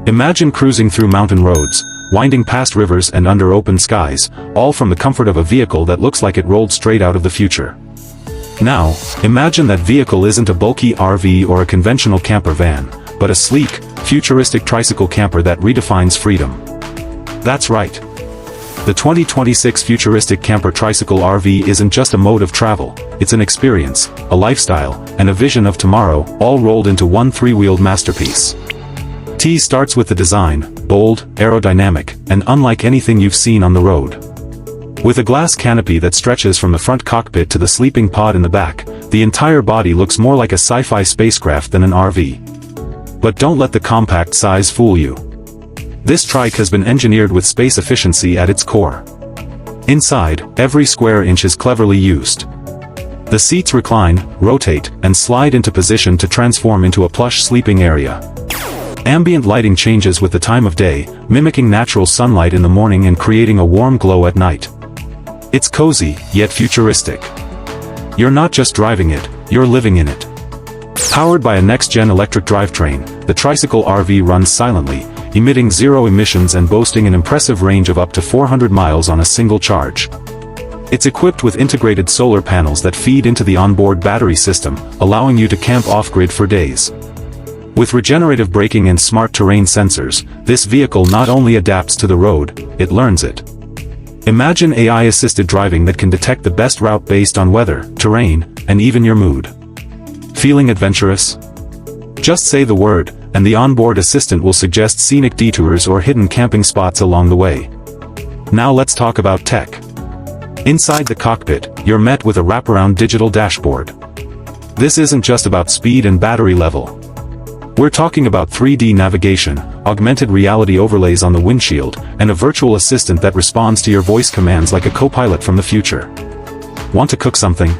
Imagine cruising through mountain roads, winding past rivers and under open skies, all from the comfort of a vehicle that looks like it rolled straight out of the future. Now, imagine that vehicle isn't a bulky RV or a conventional camper van, but a sleek, futuristic tricycle camper that redefines freedom. That's right. The 2026 futuristic camper tricycle RV isn't just a mode of travel, it's an experience, a lifestyle, and a vision of tomorrow, all rolled into one three-wheeled masterpiece. T starts with the design, bold, aerodynamic, and unlike anything you've seen on the road. With a glass canopy that stretches from the front cockpit to the sleeping pod in the back, the entire body looks more like a sci-fi spacecraft than an RV. But don't let the compact size fool you. This trike has been engineered with space efficiency at its core. Inside, every square inch is cleverly used. The seats recline, rotate, and slide into position to transform into a plush sleeping area. Ambient lighting changes with the time of day, mimicking natural sunlight in the morning and creating a warm glow at night. It's cozy, yet futuristic. You're not just driving it, you're living in it. Powered by a next-gen electric drivetrain, the tricycle RV runs silently, emitting zero emissions and boasting an impressive range of up to 400 miles on a single charge. It's equipped with integrated solar panels that feed into the onboard battery system, allowing you to camp off-grid for days. With regenerative braking and smart terrain sensors, this vehicle not only adapts to the road, it learns it. Imagine AI-assisted driving that can detect the best route based on weather, terrain, and even your mood. Feeling adventurous? Just say the word, and the onboard assistant will suggest scenic detours or hidden camping spots along the way. Now let's talk about tech. Inside the cockpit, you're met with a wraparound digital dashboard. This isn't just about speed and battery level. We're talking about 3D navigation, augmented reality overlays on the windshield, and a virtual assistant that responds to your voice commands like a co-pilot from the future. Want to cook something?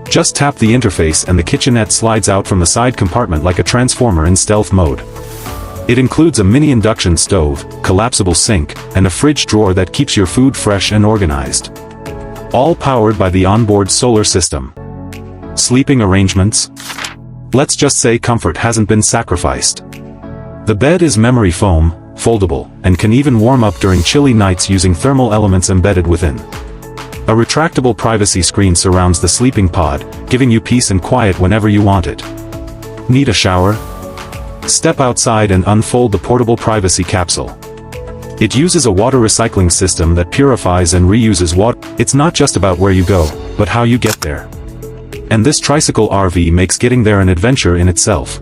Just tap the interface and the kitchenette slides out from the side compartment like a transformer in stealth mode. It includes a mini induction stove, collapsible sink, and a fridge drawer that keeps your food fresh and organized. All powered by the onboard solar system. Sleeping arrangements? Let's just say comfort hasn't been sacrificed. The bed is memory foam, foldable, and can even warm up during chilly nights using thermal elements embedded within. A retractable privacy screen surrounds the sleeping pod, giving you peace and quiet whenever you want it. Need a shower? Step outside and unfold the portable privacy capsule. It uses a water recycling system that purifies and reuses water. It's not just about where you go, but how you get there. And this tricycle RV makes getting there an adventure in itself.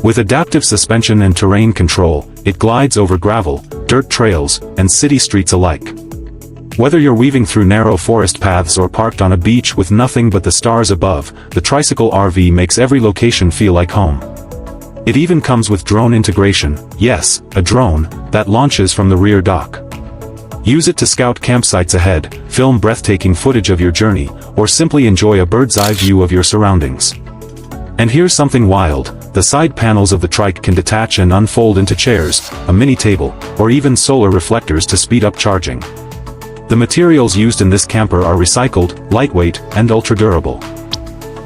With adaptive suspension and terrain control, it glides over gravel, dirt trails, and city streets alike. Whether you're weaving through narrow forest paths or parked on a beach with nothing but the stars above, the tricycle RV makes every location feel like home. It even comes with drone integration, yes, a drone, that launches from the rear dock. Use it to scout campsites ahead, film breathtaking footage of your journey, or simply enjoy a bird's-eye view of your surroundings. And here's something wild, the side panels of the trike can detach and unfold into chairs, a mini table, or even solar reflectors to speed up charging. The materials used in this camper are recycled, lightweight, and ultra-durable.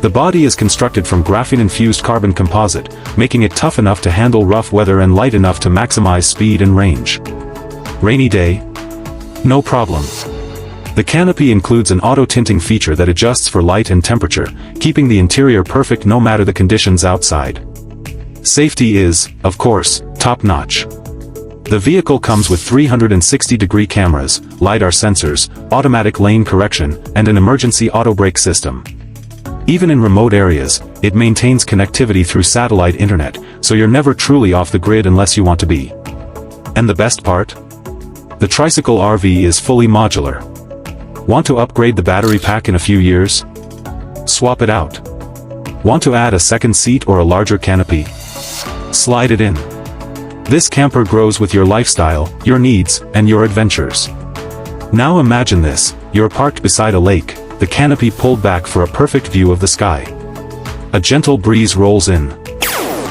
The body is constructed from graphene-infused carbon composite, making it tough enough to handle rough weather and light enough to maximize speed and range. Rainy day? No problem. The canopy includes an auto-tinting feature that adjusts for light and temperature, keeping the interior perfect no matter the conditions outside. Safety is, of course, top-notch. The vehicle comes with 360-degree cameras, LiDAR sensors, automatic lane correction, and an emergency auto-brake system. Even in remote areas, it maintains connectivity through satellite internet, so you're never truly off the grid unless you want to be. And the best part? The tricycle RV is fully modular. Want to upgrade the battery pack in a few years? Swap it out. Want to add a second seat or a larger canopy? Slide it in. This camper grows with your lifestyle, your needs, and your adventures. Now imagine this, you're parked beside a lake, the canopy pulled back for a perfect view of the sky. A gentle breeze rolls in.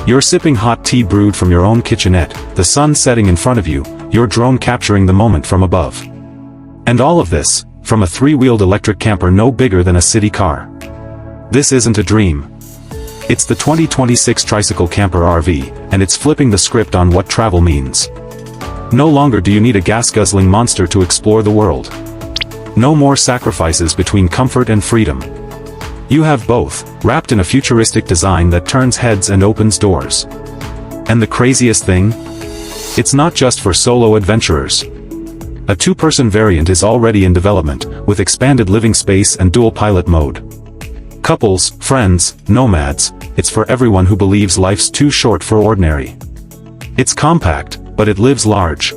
You're sipping hot tea brewed from your own kitchenette, the sun setting in front of you, your drone capturing the moment from above. And all of this, from a three-wheeled electric camper no bigger than a city car. This isn't a dream. It's the 2026 Tricycle Camper RV, and it's flipping the script on what travel means. No longer do you need a gas-guzzling monster to explore the world. No more sacrifices between comfort and freedom. You have both, wrapped in a futuristic design that turns heads and opens doors. And the craziest thing? It's not just for solo adventurers. A two-person variant is already in development, with expanded living space and dual pilot mode. Couples, friends, nomads, it's for everyone who believes life's too short for ordinary. It's compact, but it lives large.